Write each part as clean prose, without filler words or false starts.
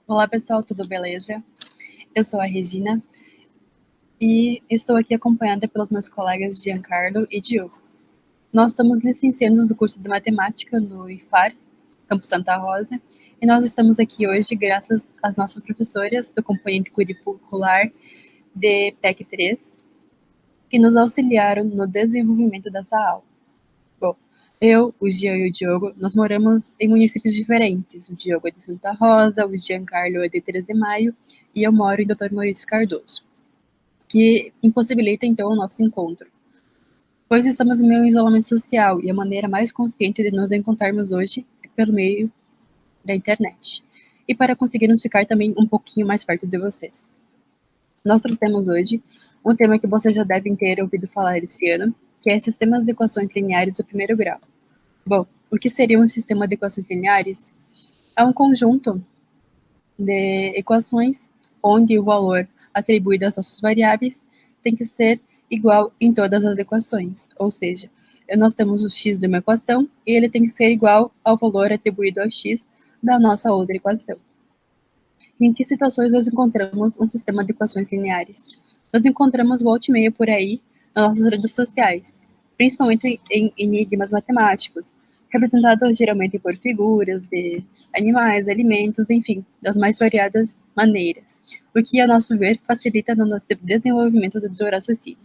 Olá pessoal, tudo beleza? Eu sou a Regina e estou aqui acompanhada pelos meus colegas Giancarlo e Diogo. Nós somos licenciados do curso de Matemática no IFAR, Campo Santa Rosa, e nós estamos aqui hoje graças às nossas professoras do componente curricular de PEC 3, que nos auxiliaram no desenvolvimento dessa aula. Bom, eu, o Gian e o Diogo, nós moramos em municípios diferentes. O Diogo é de Santa Rosa, o Giancarlo é de 13 de Maio e eu moro em Dr. Maurício Cardoso, que impossibilita então o nosso encontro, pois estamos em meio isolamento social e a maneira mais consciente de nos encontrarmos hoje é pelo meio da internet. E para conseguirmos ficar também um pouquinho mais perto de vocês. Nós trouxemos hoje um tema que vocês já devem ter ouvido falar esse ano, que é sistemas de equações lineares do primeiro grau. Bom, o que seria um sistema de equações lineares? É um conjunto de equações onde o valor atribuído às nossas variáveis tem que ser igual em todas as equações, ou seja, nós temos o x de uma equação e ele tem que ser igual ao valor atribuído ao x da nossa outra equação. Em que situações nós encontramos um sistema de equações lineares? Nós encontramos volta e meia por aí nas nossas redes sociais, principalmente em enigmas matemáticos, representados geralmente por figuras de animais, alimentos, enfim, das mais variadas maneiras, o que, a nosso ver, facilita no nosso desenvolvimento do raciocínio.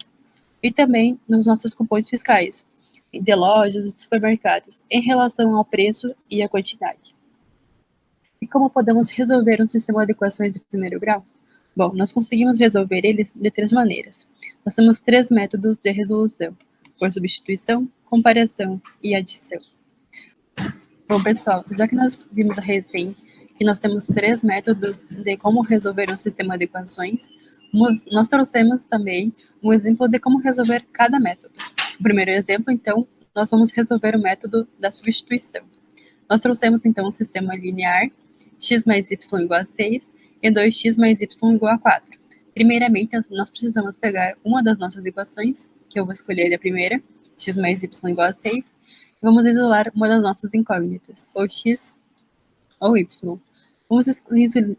E também nos nossos cupons fiscais, de lojas e supermercados, em relação ao preço e à quantidade. E como podemos resolver um sistema de equações de primeiro grau? Bom, nós conseguimos resolver eles de três maneiras. Nós temos três métodos de resolução: por substituição, comparação e adição. Bom, pessoal, já que nós vimos a recém que nós temos três métodos de como resolver um sistema de equações, nós trouxemos também um exemplo de como resolver cada método. O primeiro exemplo, então, nós vamos resolver o método da substituição. Nós trouxemos, então, um sistema linear, x mais y igual a 6 e 2x mais y igual a 4. Primeiramente, nós precisamos pegar uma das nossas equações, que eu vou escolher a primeira, x mais y igual a 6, e vamos isolar uma das nossas incógnitas, ou x ou y. Vamos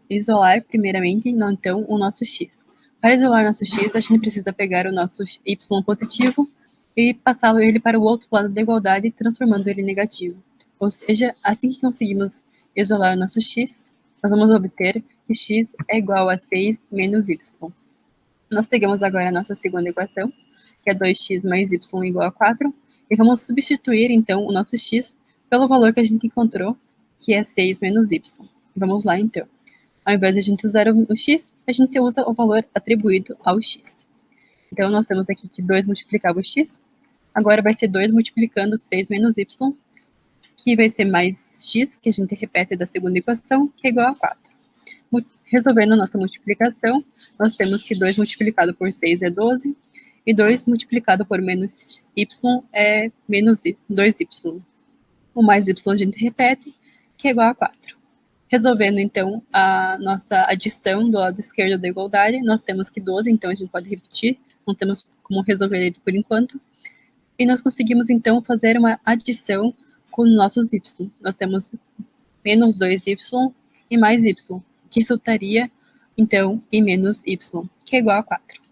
isolar, primeiramente, então, o nosso x. Para isolar nosso x, a gente precisa pegar o nosso y positivo e passá-lo ele para o outro lado da igualdade, transformando ele em negativo. Ou seja, assim que conseguimos isolar o nosso x, nós vamos obter que x é igual a 6 menos y. Nós pegamos agora a nossa segunda equação, que é 2x mais y igual a 4, e vamos substituir, então, o nosso x pelo valor que a gente encontrou, que é 6 menos y. Vamos lá, então. Ao invés de a gente usar o x, a gente usa o valor atribuído ao x. Então, nós temos aqui que 2 multiplicava o x, agora vai ser 2 multiplicando 6 menos y, que vai ser mais x, que a gente repete da segunda equação, que é igual a 4. Resolvendo a nossa multiplicação, nós temos que 2 multiplicado por 6 é 12, e 2 multiplicado por menos y é menos 2y. O mais y a gente repete, que é igual a 4. Resolvendo, então, a nossa adição do lado esquerdo da igualdade, nós temos que 12, então a gente pode repetir, não temos como resolver ele por enquanto. E nós conseguimos, então, fazer uma adição com nossos y. Nós temos menos 2y e mais y, que resultaria, então, em menos y, que é igual a 4.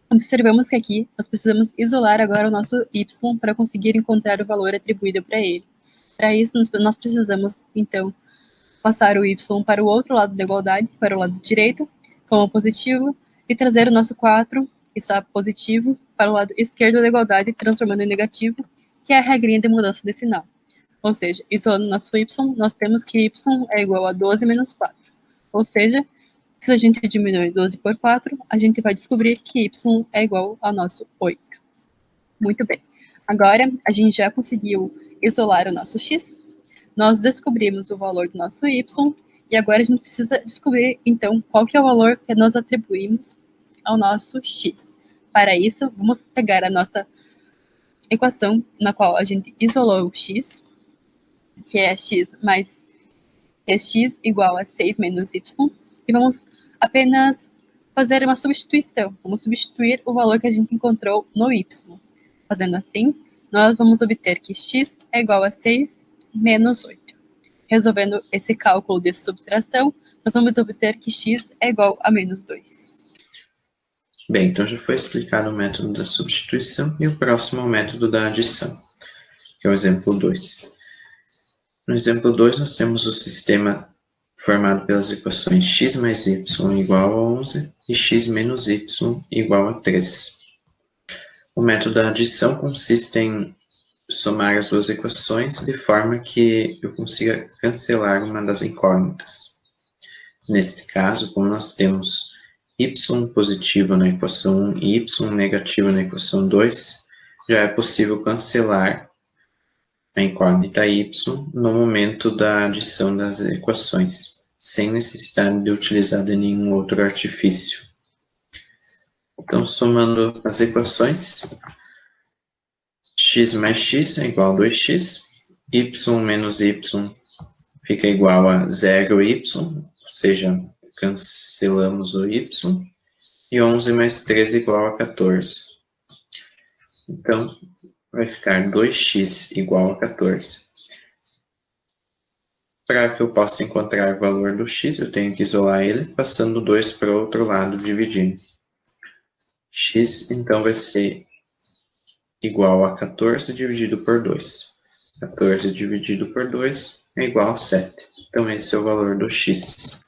Observamos que aqui nós precisamos isolar agora o nosso y para conseguir encontrar o valor atribuído para ele. Para isso, nós precisamos, então, passar o y para o outro lado da igualdade, para o lado direito, como positivo, e trazer o nosso 4, que está positivo, para o lado esquerdo da igualdade, transformando em negativo, que é a regrinha de mudança de sinal. Ou seja, isolando nosso y, nós temos que y é igual a 12 menos 4. Ou seja, se a gente diminuir 12 por 4, a gente vai descobrir que y é igual ao nosso 8. Muito bem. Agora, a gente já conseguiu isolar o nosso x, nós descobrimos o valor do nosso y, e agora a gente precisa descobrir, então, qual que é o valor que nós atribuímos ao nosso x. Para isso, vamos pegar a nossa equação, na qual a gente isolou o x, que é x igual a 6 menos y, e vamos apenas fazer uma substituição. Vamos substituir o valor que a gente encontrou no y. Fazendo assim, nós vamos obter que x é igual a 6 menos 8. resolvendo esse cálculo de subtração, nós vamos obter que x é igual a menos 2. Bem, então já foi explicado o método da substituição e o próximo é o método da adição, que é o exemplo 2. No exemplo 2, nós temos o sistema formado pelas equações x mais y igual a 11 e x menos y igual a 3. O método da adição consiste em somar as duas equações de forma que eu consiga cancelar uma das incógnitas. Neste caso, como nós temos y positivo na equação 1 e y negativo na equação 2, já é possível cancelar a incógnita y no momento da adição das equações, sem necessidade de utilizar de nenhum outro artifício. Então, somando as equações, x mais x é igual a 2x, y menos y fica igual a 0y, ou seja, cancelamos o y, e 11 mais 3 igual a 14. Então, vai ficar 2x igual a 14. Para que eu possa encontrar o valor do x, eu tenho que isolar ele, passando 2 para o outro lado, dividindo. X, então, vai ser igual a 14 dividido por 2. 14 dividido por 2 é igual a 7. Então, esse é o valor do x.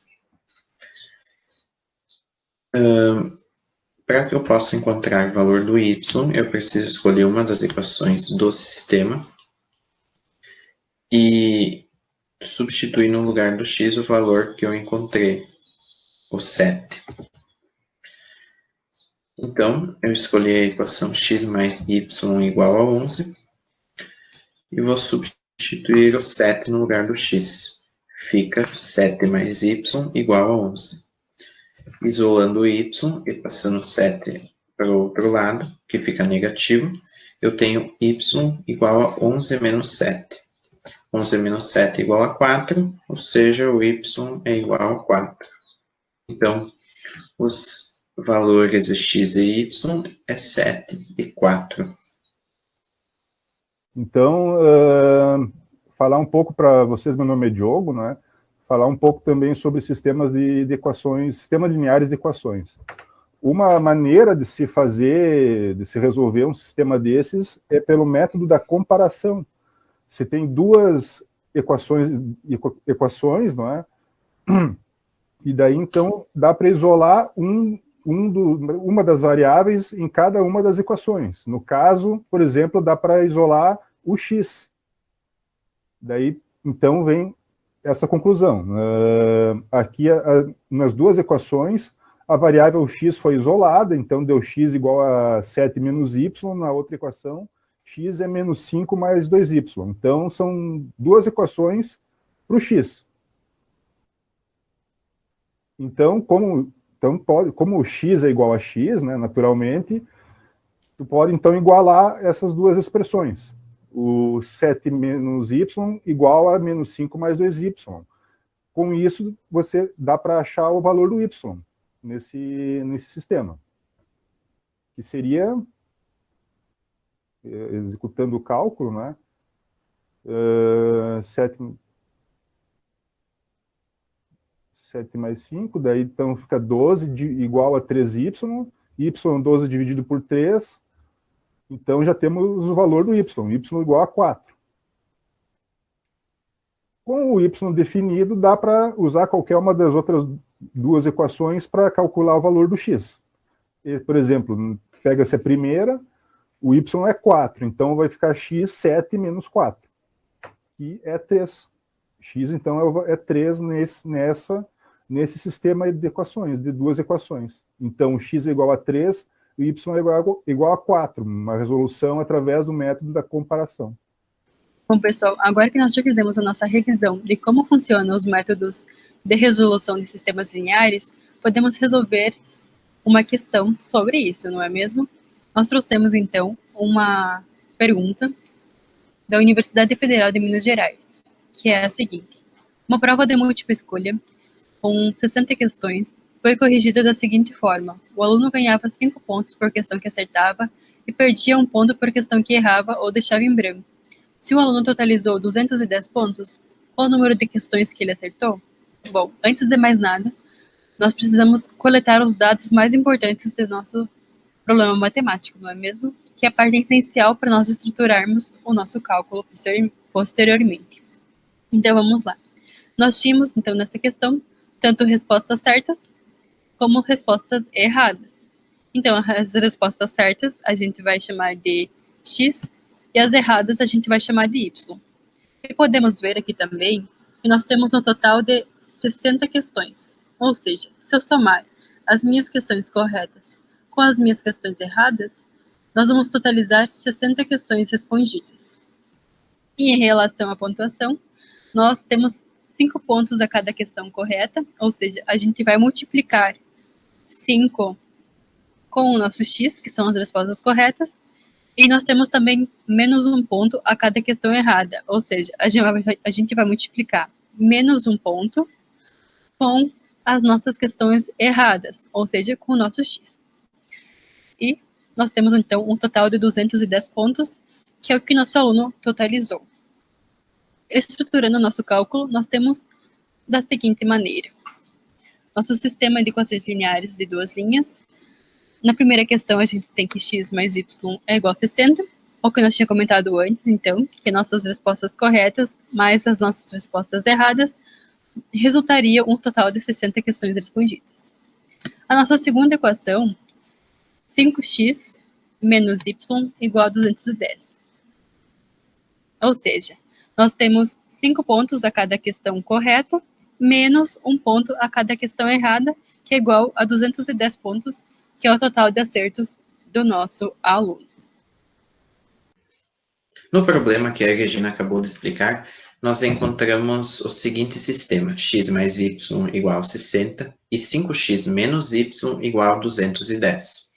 Para que eu possa encontrar o valor do y, eu preciso escolher uma das equações do sistema e substituir no lugar do x o valor que eu encontrei, o 7. Então, eu escolhi a equação x mais y igual a 11 e vou substituir o 7 no lugar do x. Fica 7 mais y igual a 11. Isolando o y e passando 7 para o outro lado, que fica negativo, eu tenho y igual a 11 menos 7. 11 menos 7 igual a 4, ou seja, o y é igual a 4. Então, os valores de x e y é 7 e 4. Então, falar um pouco para vocês, meu nome é Diogo, né? Falar um pouco também sobre sistemas de equações, sistemas lineares de equações. Uma maneira de se fazer, de se resolver um sistema desses é pelo método da comparação. Se tem duas equações, não é? E daí, então, dá para isolar uma das variáveis em cada uma das equações. No caso, por exemplo, dá para isolar o x. Daí, então, vem essa conclusão. Aqui, nas duas equações, a variável x foi isolada, então deu x igual a 7 menos y, na outra equação, x é menos 5 mais 2y. Então, são duas equações para o x. Então, como o x é igual a x, né, naturalmente, tu pode, então, igualar essas duas expressões. O 7 menos y igual a menos 5 mais 2y. Com isso, você dá para achar o valor do y nesse sistema. Que seria, executando o cálculo, né, 7 mais 5, daí então fica 12 igual a 3y, y12 dividido por 3, então já temos o valor do y igual a 4. Com o y definido, dá para usar qualquer uma das outras duas equações para calcular o valor do x. Por exemplo, pega-se a primeira, o y é 4, então vai ficar x 7 menos 4, que é 3. X, então, é 3 nesse sistema de equações, de duas equações. Então, x é igual a 3, e y é igual a 4, uma resolução através do método da comparação. Bom, pessoal, agora que nós já fizemos a nossa revisão de como funcionam os métodos de resolução de sistemas lineares, podemos resolver uma questão sobre isso, não é mesmo? Nós trouxemos, então, uma pergunta da Universidade Federal de Minas Gerais, que é a seguinte: uma prova de múltipla escolha, com 60 questões, foi corrigida da seguinte forma: o aluno ganhava 5 pontos por questão que acertava e perdia 1 ponto por questão que errava ou deixava em branco. Se o aluno totalizou 210 pontos, o número de questões que ele acertou? Bom, antes de mais nada, nós precisamos coletar os dados mais importantes do nosso problema matemático, não é mesmo? Que é a parte essencial para nós estruturarmos o nosso cálculo posteriormente. Então, vamos lá. Nós tínhamos, então, nessa questão, tanto respostas certas como respostas erradas. Então, as respostas certas a gente vai chamar de x e as erradas a gente vai chamar de y. E podemos ver aqui também que nós temos um total de 60 questões. Ou seja, se eu somar as minhas questões corretas com as minhas questões erradas, nós vamos totalizar 60 questões respondidas. E em relação à pontuação, nós temos 5 pontos a cada questão correta, ou seja, a gente vai multiplicar 5 com o nosso x, que são as respostas corretas, e nós temos também menos 1 ponto a cada questão errada, ou seja, a gente vai multiplicar menos 1 ponto com as nossas questões erradas, ou seja, com o nosso x. E nós temos, então, um total de 210 pontos, que é o que nosso aluno totalizou. Estruturando o nosso cálculo, nós temos da seguinte maneira. Nosso sistema de equações lineares de 2 linhas. Na primeira questão, a gente tem que x mais y é igual a 60, o que nós tínhamos comentado antes, então, que nossas respostas corretas mais as nossas respostas erradas resultaria um total de 60 questões respondidas. A nossa segunda equação, 5x menos y igual a 210. Ou seja, nós temos 5 pontos a cada questão correta, menos 1 ponto a cada questão errada, que é igual a 210 pontos, que é o total de acertos do nosso aluno. No problema que a Regina acabou de explicar, nós encontramos o seguinte sistema: x mais y igual a 60 e 5x menos y igual a 210.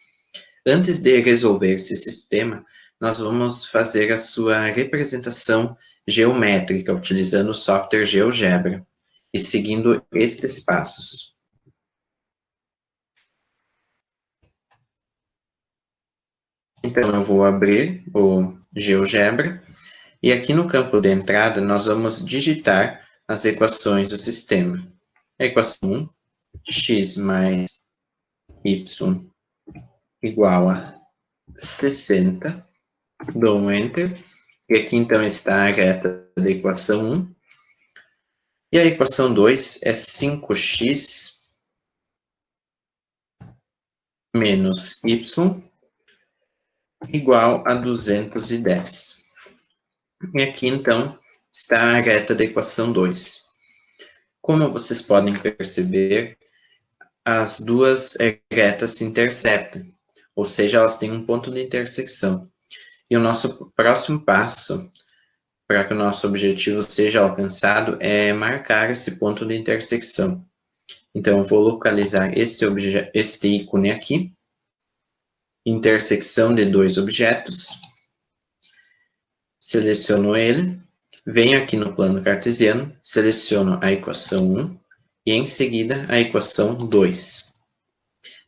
Antes de resolver esse sistema, nós vamos fazer a sua representação geométrica utilizando o software GeoGebra e seguindo estes passos. Então, eu vou abrir o GeoGebra e aqui no campo de entrada nós vamos digitar as equações do sistema. A equação 1, x mais y igual a 60, dou um Enter, e aqui então está a reta da equação 1, e a equação 2 é 5x menos y igual a 210. E aqui então está a reta da equação 2. Como vocês podem perceber, as duas retas se interceptam, ou seja, elas têm um ponto de intersecção. E o nosso próximo passo, para que o nosso objetivo seja alcançado, é marcar esse ponto de intersecção. Então, eu vou localizar este ícone aqui, intersecção de 2 objetos, seleciono ele, venho aqui no plano cartesiano, seleciono a equação 1 e em seguida a equação 2.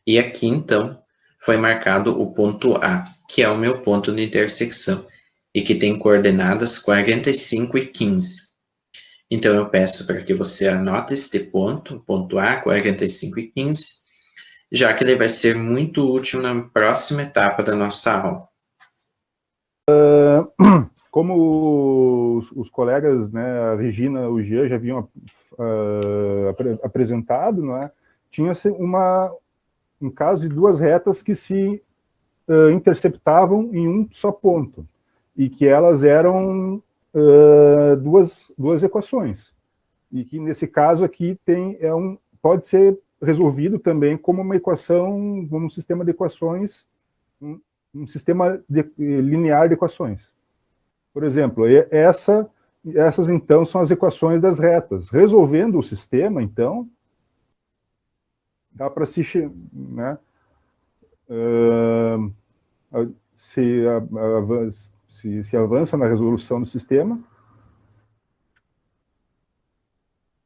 E aqui, então, foi marcado o ponto A, que é o meu ponto de intersecção, e que tem coordenadas 45 e 15. Então, eu peço para que você anote este ponto A, 45 e 15, já que ele vai ser muito útil na próxima etapa da nossa aula. Como os colegas, né, a Regina e o Jean já haviam apresentado, né, tinha-se um caso de 2 retas que se interceptavam em um só ponto, e que elas eram duas equações, e que nesse caso aqui pode ser resolvido também como uma equação, como um sistema de equações, um sistema linear de equações. Por exemplo, essas então são as equações das retas. Resolvendo o sistema, então, dá para se, né, se avança na resolução do sistema,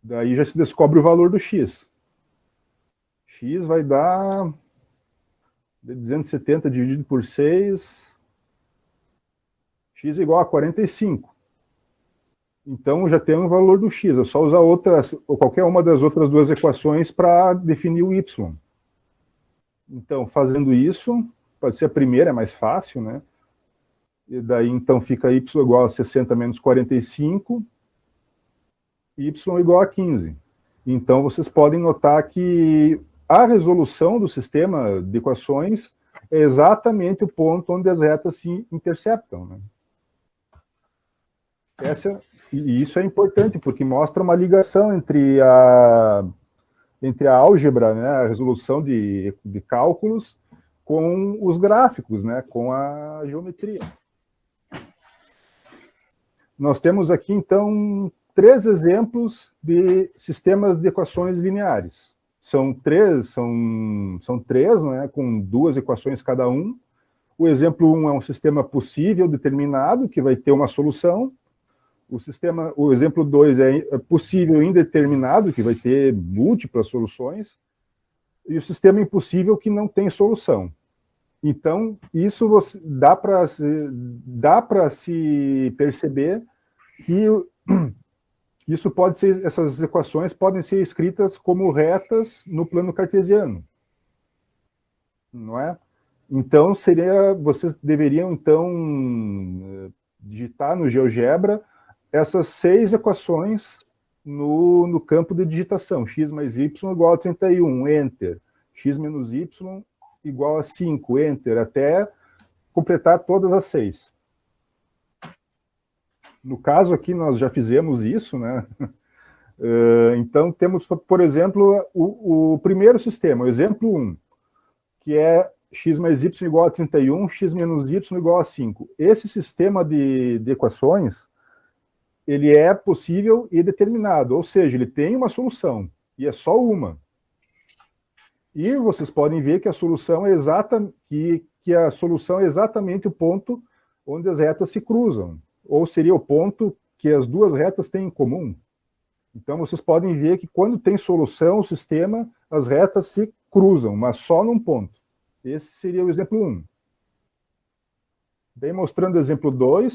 daí já se descobre o valor do x. X vai dar 270 dividido por 6, x igual a 45. Então, já tem um valor do x. É só usar qualquer uma das outras duas equações para definir o y. Então, fazendo isso, pode ser a primeira, é mais fácil, né? E daí, então, fica y igual a 60 menos 45, y igual a 15. Então, vocês podem notar que a resolução do sistema de equações é exatamente o ponto onde as retas se interceptam, né? E isso é importante, porque mostra uma ligação entre a álgebra, né, a resolução de cálculos, com os gráficos, né, com a geometria. Nós temos aqui, então, 3 exemplos de sistemas de equações lineares. São três, né, com 2 equações cada um. O exemplo 1 é um sistema possível determinado, que vai ter uma solução. O exemplo 2 é possível indeterminado, que vai ter múltiplas soluções. E o sistema impossível, que não tem solução. Então, isso dá para se perceber que essas equações podem ser escritas como retas no plano cartesiano, não é? Então, vocês deveriam, então, digitar no GeoGebra essas 6 equações no campo de digitação. X mais y igual a 31, Enter. X menos y igual a 5, Enter, até completar todas as 6. No caso aqui, nós já fizemos isso, né? Então, temos, por exemplo, o primeiro sistema, o exemplo 1, que é x mais y igual a 31, x menos y igual a 5. Esse sistema de equações, ele é possível e determinado, ou seja, ele tem uma solução, e é só uma. E vocês podem ver que a solução é exatamente o ponto onde as retas se cruzam, ou seria o ponto que as duas retas têm em comum. Então, vocês podem ver que quando tem solução, o sistema, as retas se cruzam, mas só num ponto. Esse seria o exemplo 1. Bem, mostrando o exemplo 2,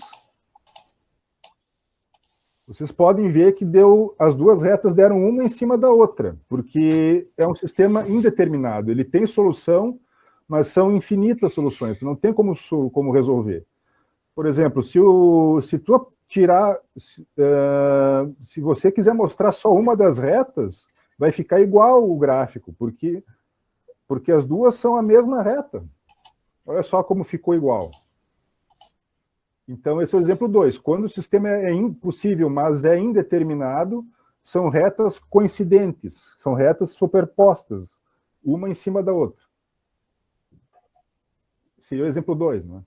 vocês podem ver que as duas retas deram uma em cima da outra, porque é um sistema indeterminado. Ele tem solução, mas são infinitas soluções, não tem como resolver. Por exemplo, se você quiser mostrar só uma das retas, vai ficar igual o gráfico, porque as duas são a mesma reta. Olha só como ficou igual. Então, esse é o exemplo 2. Quando o sistema é impossível, mas é indeterminado, são retas coincidentes, são retas superpostas, uma em cima da outra. Seria o exemplo 2, né?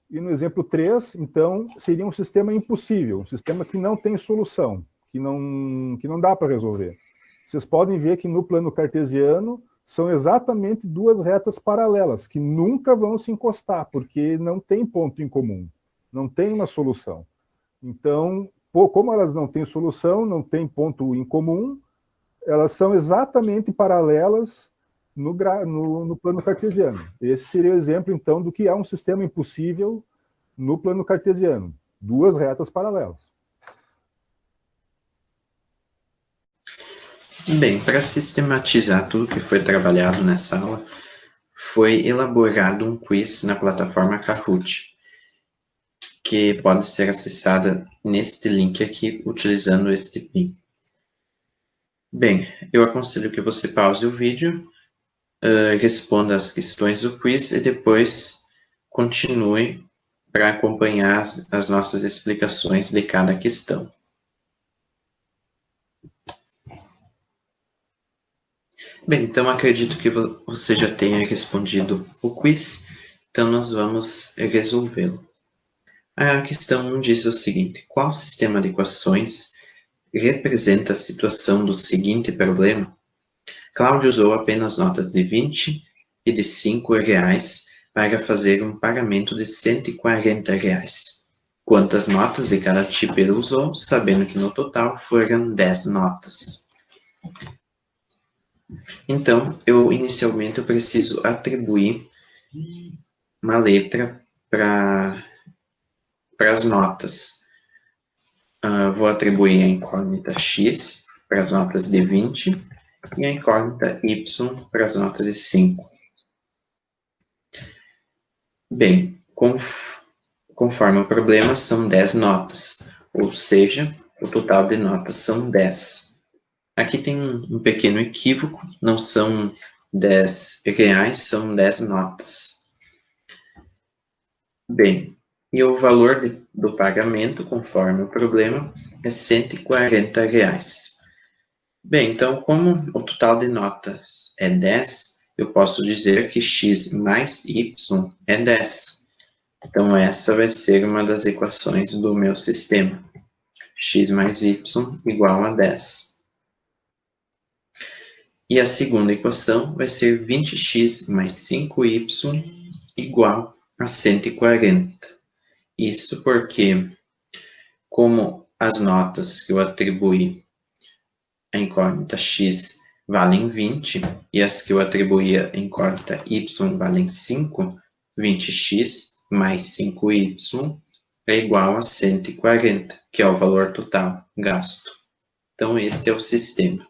E no exemplo 3, então, seria um sistema impossível, um sistema que não tem solução, que não dá para resolver. Vocês podem ver que no plano cartesiano são exatamente duas retas paralelas, que nunca vão se encostar, porque não tem ponto em comum, não tem uma solução. Então, como elas não têm solução, não têm ponto em comum, elas são exatamente paralelas no plano cartesiano. Esse seria o exemplo, então, do que é um sistema impossível no plano cartesiano. Duas retas paralelas. Bem, para sistematizar tudo que foi trabalhado nessa aula, foi elaborado um quiz na plataforma Kahoot, que pode ser acessada neste link aqui, utilizando este PIN. Bem, eu aconselho que você pause o vídeo, responda as questões do quiz e depois continue para acompanhar as nossas explicações de cada questão. Bem, então acredito que você já tenha respondido o quiz, então nós vamos resolvê-lo. A questão 1 diz o seguinte: qual sistema de equações representa a situação do seguinte problema? Cláudio usou apenas notas de 20 e de 5 reais para fazer um pagamento de 140 reais. Quantas notas de cada tipo ele usou, sabendo que no total foram 10 notas? Então, inicialmente eu preciso atribuir uma letra para as notas. vou atribuir a incógnita x para as notas de 20 e a incógnita y para as notas de 5. Bem, conforme o problema, são 10 notas, ou seja, o total de notas são 10. Aqui tem um pequeno equívoco, não são 10 reais, são 10 notas. Bem, e o valor do pagamento, conforme o problema, é R$140. Bem, então, como o total de notas é 10, eu posso dizer que x mais y é 10. Então, essa vai ser uma das equações do meu sistema. X mais y igual a 10. E a segunda equação vai ser 20x mais 5y igual a 140. Isso porque, como as notas que eu atribuí a incógnita x valem 20 e as que eu atribuí a incógnita y valem 5, 20x mais 5y é igual a 140, que é o valor total gasto. Então, este é o sistema,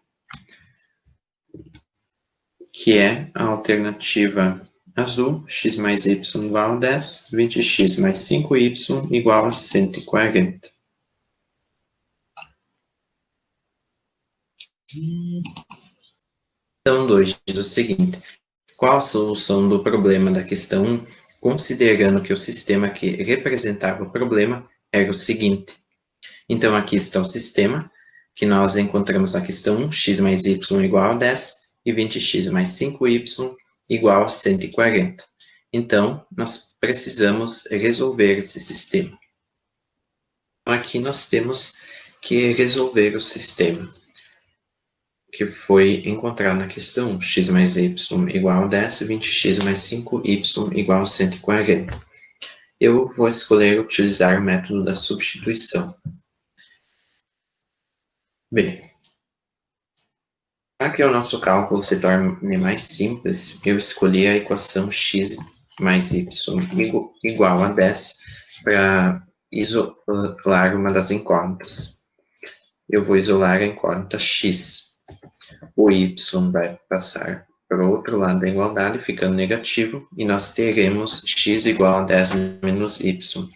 que é a alternativa azul, x mais y igual a 10, 20x mais 5y igual a 140. Questão 2 diz o seguinte: qual a solução do problema da questão 1, considerando que o sistema que representava o problema era o seguinte? Então, aqui está o sistema, que nós encontramos na questão 1, x mais y igual a 10, e 20x mais 5y igual a 140. Então, nós precisamos resolver esse sistema. Aqui nós temos que resolver o sistema que foi encontrado na questão 1, x mais y igual a 10, 20x mais 5y igual a 140. Eu vou escolher utilizar o método da substituição. Bem, para que o nosso cálculo se torne mais simples, eu escolhi a equação x mais y igual a 10 para isolar uma das incógnitas. Eu vou isolar a incógnita x. O y vai passar para o outro lado da igualdade, ficando negativo, e nós teremos x igual a 10 menos y.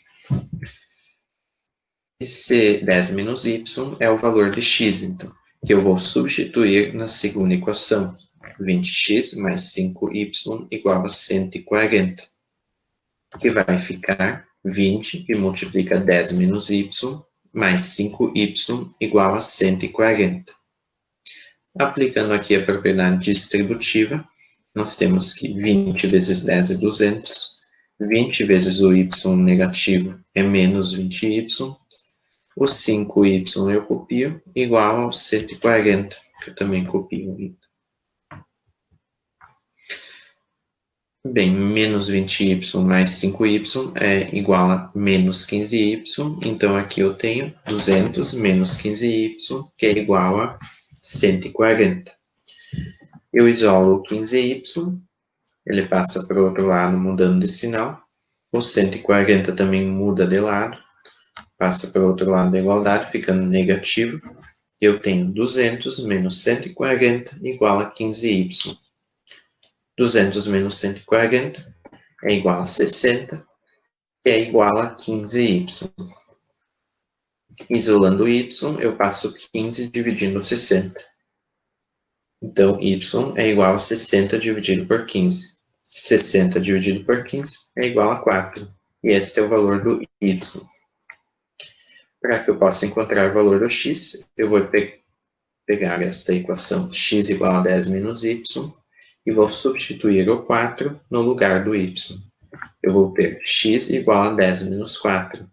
Esse 10 menos y é o valor de x, então, que eu vou substituir na segunda equação. 20x mais 5y igual a 140, que vai ficar 20 que multiplica 10 menos y mais 5y igual a 140. Aplicando aqui a propriedade distributiva, nós temos que 20 vezes 10 é 200, 20 vezes o y negativo é menos 20y, o 5y eu copio, igual ao 140, que eu também copio. Bem, menos 20y mais 5y é igual a menos 15y, então aqui eu tenho 200 menos 15y, que é igual a 140. Eu isolo o 15y, ele passa para o outro lado mudando de sinal, o 140 também muda de lado, passa para o outro lado da igualdade, ficando negativo. Eu tenho 200 menos 140 igual a 15y. 200 menos 140 é igual a 60, que é igual a 15y. Isolando o y, eu passo 15 dividindo 60. Então, y é igual a 60 dividido por 15. 60 dividido por 15 é igual a 4. E este é o valor do y. Para que eu possa encontrar o valor do x, eu vou pegar esta equação x igual a 10 menos y e vou substituir o 4 no lugar do y. Eu vou ter x igual a 10 menos 4.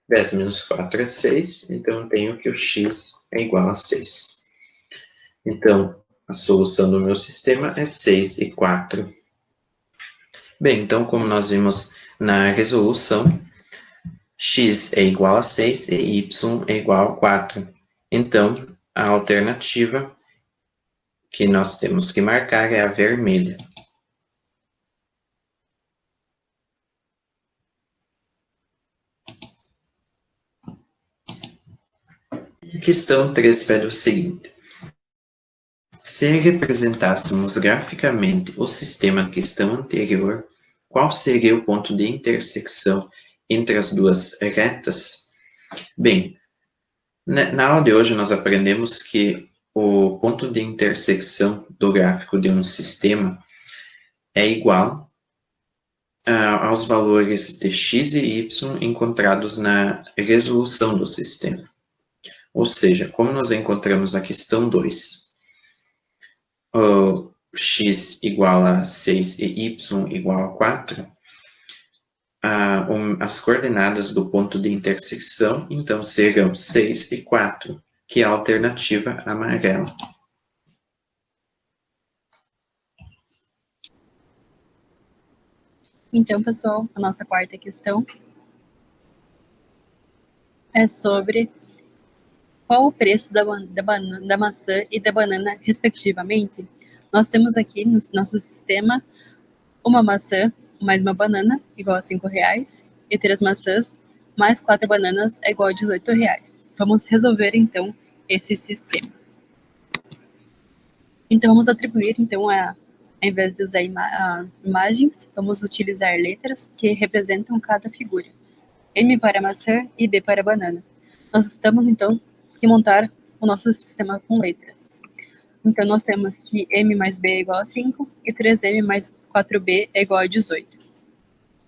10 menos 4 é 6, então eu tenho que o x é igual a 6. Então, a solução do meu sistema é 6 e 4. Bem, então, como nós vimos na resolução, x é igual a 6 e y é igual a 4. Então, a alternativa que nós temos que marcar é a vermelha. questão 3 pede o seguinte. Se representássemos graficamente o sistema na questão anterior, qual seria o ponto de intersecção entre as duas retas? Bem, na aula de hoje nós aprendemos que o ponto de intersecção do gráfico de um sistema é igual aos valores de x e y encontrados na resolução do sistema. Ou seja, como nós encontramos na questão 2, x igual a 6 e y igual a 4, as coordenadas do ponto de intersecção, então, serão 6 e 4, que é a alternativa amarela. Então, pessoal, a nossa quarta questão é sobre qual o preço da maçã e da banana, respectivamente. Nós temos aqui no nosso sistema uma maçã mais uma banana igual a R$5 e 3 maçãs mais 4 bananas é igual a R$18. Vamos resolver, então, esse sistema. Então, vamos atribuir, então, ao invés de usar imagens, vamos utilizar letras que representam cada figura. M para maçã e B para banana. Nós temos, então, que montar o nosso sistema com letras. Então, nós temos que M mais B é igual a 5 e 3M mais 4B é igual a 18.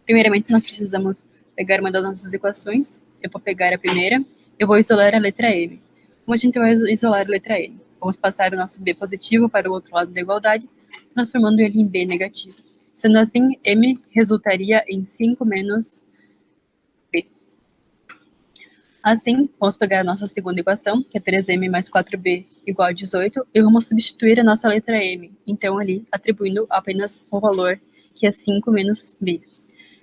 Primeiramente, nós precisamos pegar uma das nossas equações. Eu vou pegar a primeira, eu vou isolar a letra M. Como a gente vai isolar a letra M? Vamos passar o nosso B positivo para o outro lado da igualdade, transformando ele em B negativo. Sendo assim, M resultaria em 5 menos B. Assim, vamos pegar a nossa segunda equação, que é 3M mais 4B igual a 18, e vamos substituir a nossa letra M. Então, ali, atribuindo apenas o valor, que é 5 menos B.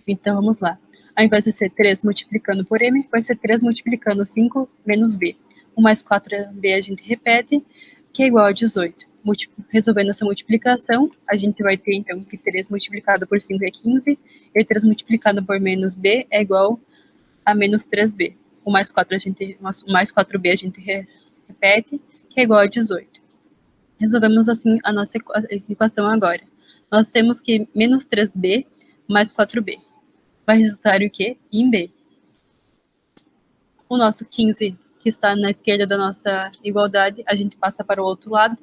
Então, vamos lá. Ao invés de ser 3 multiplicando por M, vai ser 3 multiplicando 5 menos B. O mais 4B a gente repete, que é igual a 18. Resolvendo essa multiplicação, a gente vai ter, então, que 3 multiplicado por 5 é 15, e 3 multiplicado por menos B é igual a menos 3B. O mais 4B a gente repete, que é igual a 18. Resolvemos assim a nossa equação agora. Nós temos que menos 3B mais 4B vai resultar o quê? Em B. O nosso 15, que está na esquerda da nossa igualdade, a gente passa para o outro lado.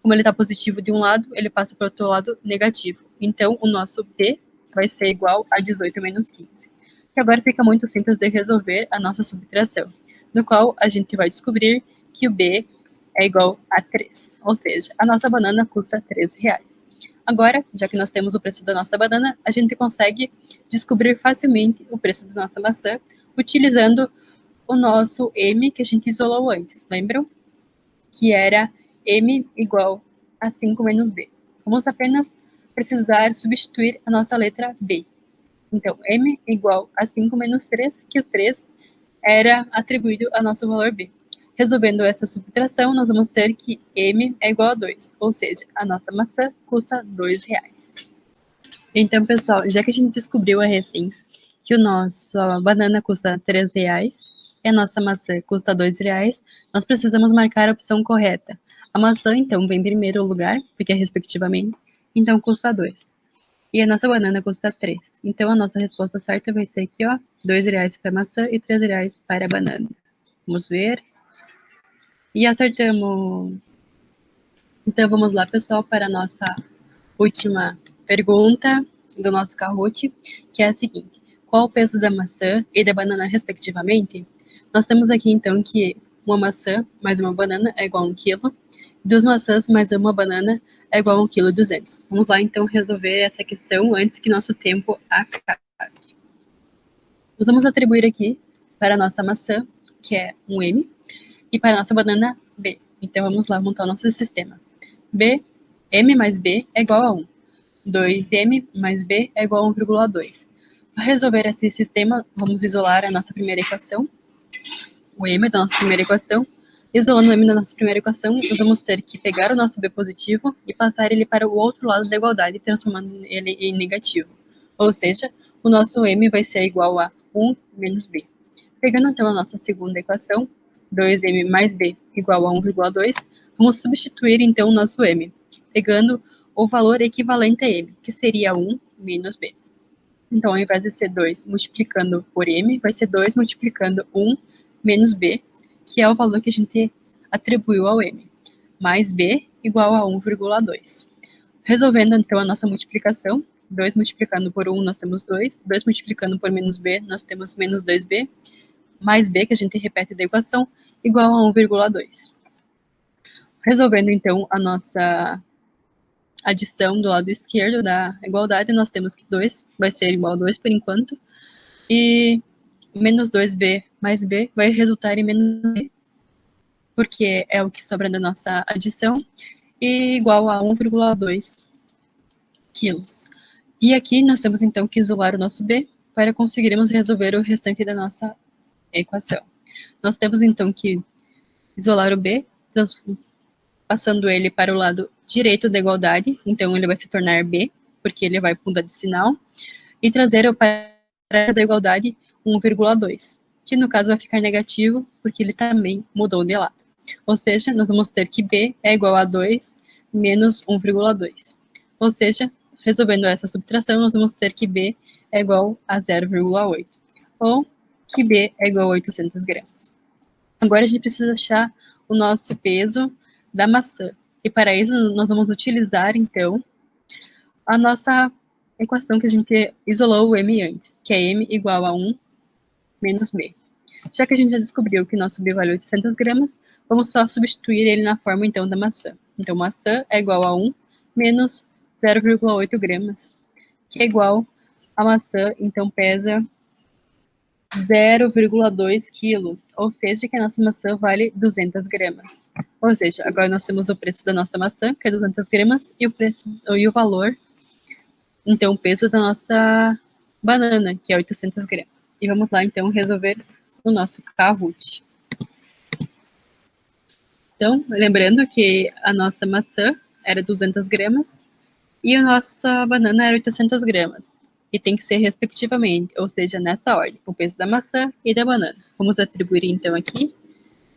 Como ele está positivo de um lado, ele passa para o outro lado negativo. Então, o nosso B vai ser igual a 18 menos 15. E agora fica muito simples de resolver a nossa subtração, no qual a gente vai descobrir que o B é igual a 3, ou seja, a nossa banana custa R$13. Agora, já que nós temos o preço da nossa banana, a gente consegue descobrir facilmente o preço da nossa maçã, utilizando o nosso M que a gente isolou antes, lembram? Que era M igual a 5 menos B. Vamos apenas precisar substituir a nossa letra B. Então, M igual a 5 menos 3, que o 3 era atribuído ao nosso valor B. Resolvendo essa subtração, nós vamos ter que M é igual a 2, ou seja, a nossa maçã custa R$2. Então, pessoal, já que a gente descobriu assim que a banana custa R$3 e a nossa maçã custa R$2, nós precisamos marcar a opção correta. A maçã, então, vem em primeiro lugar, porque é respectivamente, então custa 2. E a nossa banana custa 3. Então, a nossa resposta certa vai ser aqui, ó, R$2 para a maçã e R$3 para a banana. Vamos ver. E acertamos. Então, vamos lá, pessoal, para a nossa última pergunta do nosso Kahoot, que é a seguinte. Qual o peso da maçã e da banana, respectivamente? Nós temos aqui, então, que uma maçã mais uma banana é igual a 1 kg. 2 maçãs mais uma banana é igual a 1,2 kg. Vamos lá, então, resolver essa questão antes que nosso tempo acabe. Nós vamos atribuir aqui para a nossa maçã, que é um M, e para a nossa banana, B. Então, vamos lá montar o nosso sistema. M mais B é igual a 1. 2M mais B é igual a 1,2. Para resolver esse sistema, vamos isolar a nossa primeira equação, o M da nossa primeira equação. Isolando o M da nossa primeira equação, nós vamos ter que pegar o nosso B positivo e passar ele para o outro lado da igualdade, transformando ele em negativo. Ou seja, o nosso M vai ser igual a 1 menos B. Pegando então a nossa segunda equação, 2m mais b igual a 1,2, vamos substituir então o nosso m, pegando o valor equivalente a m, que seria 1 menos b. Então, ao invés de ser 2 multiplicando por m, vai ser 2 multiplicando 1 menos b, que é o valor que a gente atribuiu ao m, mais b igual a 1,2. Resolvendo, então, a nossa multiplicação, 2 multiplicando por 1, nós temos 2. 2 multiplicando por menos b, nós temos menos 2b. Mais b, que a gente repete da equação, igual a 1,2. Resolvendo, então, a nossa adição do lado esquerdo da igualdade, nós temos que 2 vai ser igual a 2 por enquanto. E menos 2b mais b vai resultar em menos b, porque é o que sobra da nossa adição, e igual a 1,2 quilos. E aqui nós temos então que isolar o nosso b para conseguirmos resolver o restante da nossa equação. Nós temos então que isolar o b, passando ele para o lado direito da igualdade, então ele vai se tornar b, porque ele vai mudar de sinal, e trazer para a igualdade 1,2, que no caso vai ficar negativo, porque ele também mudou de lado. Ou seja, nós vamos ter que b é igual a 2 menos 1,2. Ou seja, resolvendo essa subtração, nós vamos ter que b é igual a 0,8. Ou que b é igual a 800 gramas. Agora a gente precisa achar o nosso peso da maçã. E para isso nós vamos utilizar, então, a nossa equação que a gente isolou o m antes, que é m igual a 1 menos b. Já que a gente já descobriu que nosso b vale 800 gramas, vamos só substituir ele na forma, então, da maçã. Então, maçã é igual a 1 menos 0,8 gramas, que é igual a maçã, então, pesa 0,2 quilos, ou seja, que a nossa maçã vale 200 gramas. Ou seja, agora nós temos o preço da nossa maçã, que é 200 gramas, e o valor, então, o peso da nossa banana, que é 800 gramas. E vamos lá, então, resolver o nosso Kahoot. Então, lembrando que a nossa maçã era 200 gramas e a nossa banana era 800 gramas. E tem que ser respectivamente, ou seja, nessa ordem, o peso da maçã e da banana. Vamos atribuir, então, aqui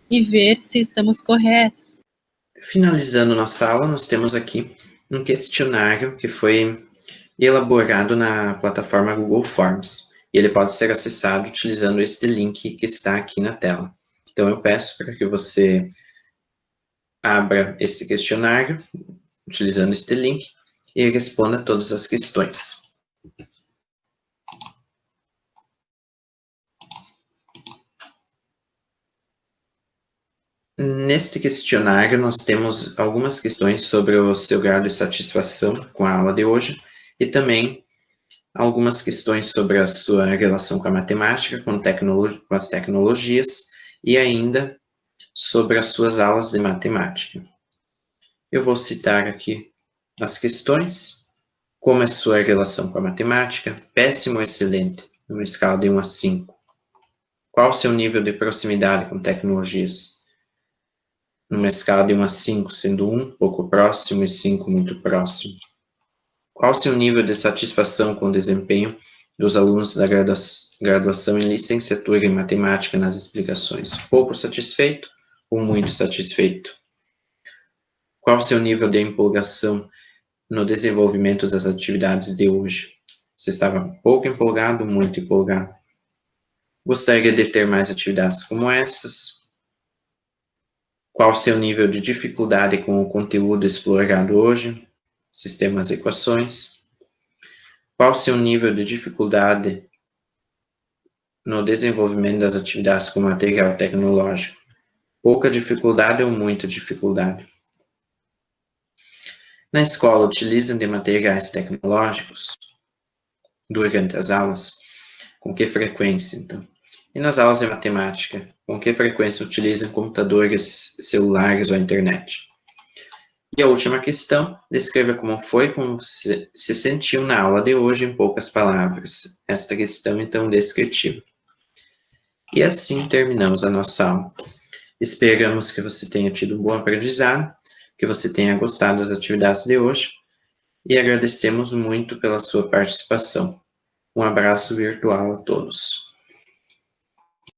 e ver se estamos corretos. Finalizando nossa aula, nós temos aqui um questionário que foi elaborado na plataforma Google Forms. E ele pode ser acessado utilizando este link que está aqui na tela. Então, eu peço para que você abra esse questionário, utilizando este link, e responda todas as questões. Neste questionário, nós temos algumas questões sobre o seu grau de satisfação com a aula de hoje, e também algumas questões sobre a sua relação com a matemática, com as tecnologias, e ainda sobre as suas aulas de matemática. Eu vou citar aqui as questões. Como é sua relação com a matemática? Péssimo ou excelente, numa escala de 1 a 5. Qual o seu nível de proximidade com tecnologias? Numa escala de 1 a 5, sendo 1 pouco próximo e 5 muito próximo. Qual o seu nível de satisfação com o desempenho dos alunos da graduação em licenciatura em matemática nas explicações? Pouco satisfeito ou muito satisfeito? Qual o seu nível de empolgação no desenvolvimento das atividades de hoje? Você estava pouco empolgado ou muito empolgado? Gostaria de ter mais atividades como essas? Qual o seu nível de dificuldade com o conteúdo explorado hoje? Sistemas e equações. Qual o seu nível de dificuldade no desenvolvimento das atividades com material tecnológico? Pouca dificuldade ou muita dificuldade? Na escola, utilizam de materiais tecnológicos durante as aulas? Com que frequência, então? E nas aulas de matemática, com que frequência utilizam computadores, celulares ou a internet? E a última questão, descreva como foi, como se sentiu na aula de hoje em poucas palavras. Esta questão, então, descritiva. E assim terminamos a nossa aula. Esperamos que você tenha tido um bom aprendizado, que você tenha gostado das atividades de hoje, e agradecemos muito pela sua participação. Um abraço virtual a todos.